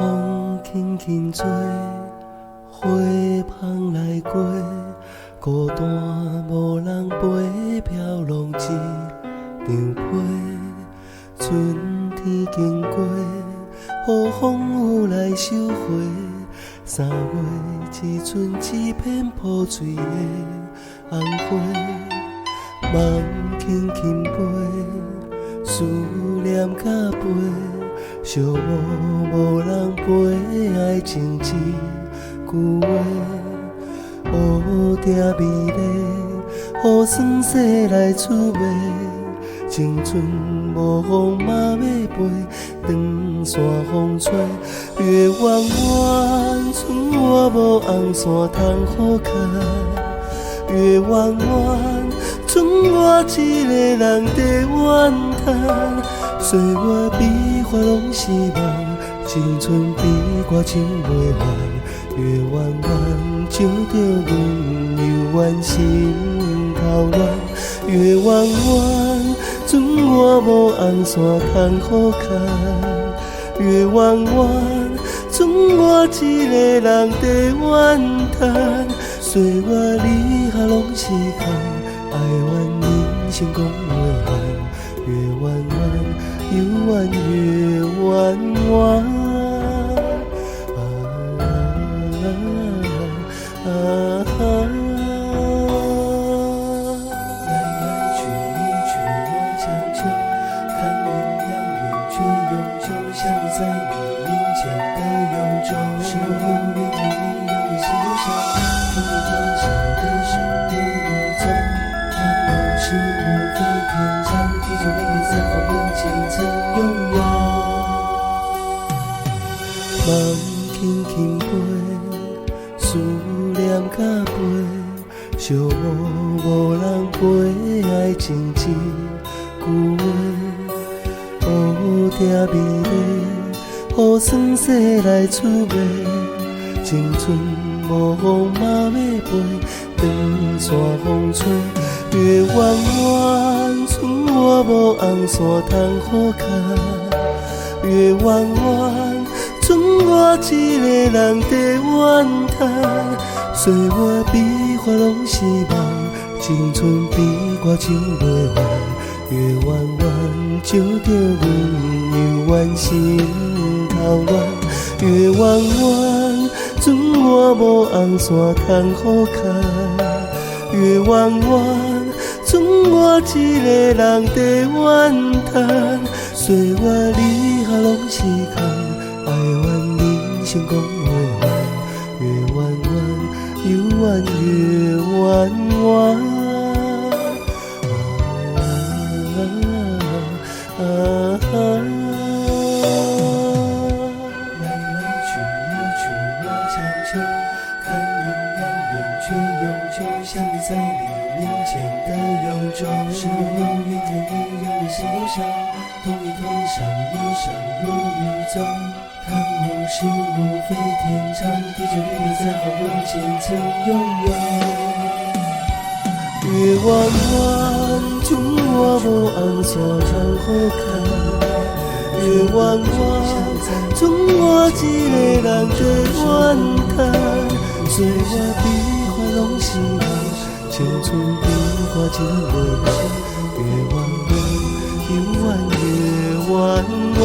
风轻轻吹，花香来过，孤单无人陪，飘浪一张被。春天经过，雨风有来收回。3月只剩一片铺水的红花，梦轻轻飞，思念甲飞。寂寞无人陪，爱情一句话。乌蝶美丽，雨伞洗来出卖。青春无风嘛要飞，长线风吹。月弯弯，剩我无红线通好开。月弯弯，剩我一个人在怨叹。岁月比花拢是梦，青春比歌唱袂完。月弯弯，照着阮犹原心头乱。月弯弯，剩我无红线通好开。月弯弯，剩我一个人在怨叹。岁月离合拢是空，哀怨人生讲袂完。月弯弯，犹原月弯弯。来来去去我强求，看鸳鸯远去永久，像在黎明前的永昼。是无语的你让你心伤，听你多少的伤的宇宙。看往事无非天长地久，你在我面前曾拥有。梦轻轻飞，思念甲飞。寂寞无人陪，爱情一句话。乌蝶美丽，雨伞洗来出卖。青春无风嘛要飞，长线风吹。月弯弯，剩我无红线通好开。月弯弯，剩我一个人在怨叹。岁月比花拢是梦，青春比歌唱袂完。月弯弯，照着阮犹原心头乱。月弯弯，剩我无红线通好开。月弯弯，剩我一个人在怨叹。岁月离合拢是空，哀怨人生讲袂完。月弯弯，犹原月弯弯。来来去去我强求，看鸳鸯远去永久，像在黎明前的永昼。是无语的你让你心伤，同一头上一生如宇宙。看往事无非天长地久，你在我面前曾拥有。月弯弯，剩我无红线通好开。月弯弯，剩我一个人在怨叹。岁月比花拢是梦，青春比歌唱袂完。月弯弯，犹原月弯弯。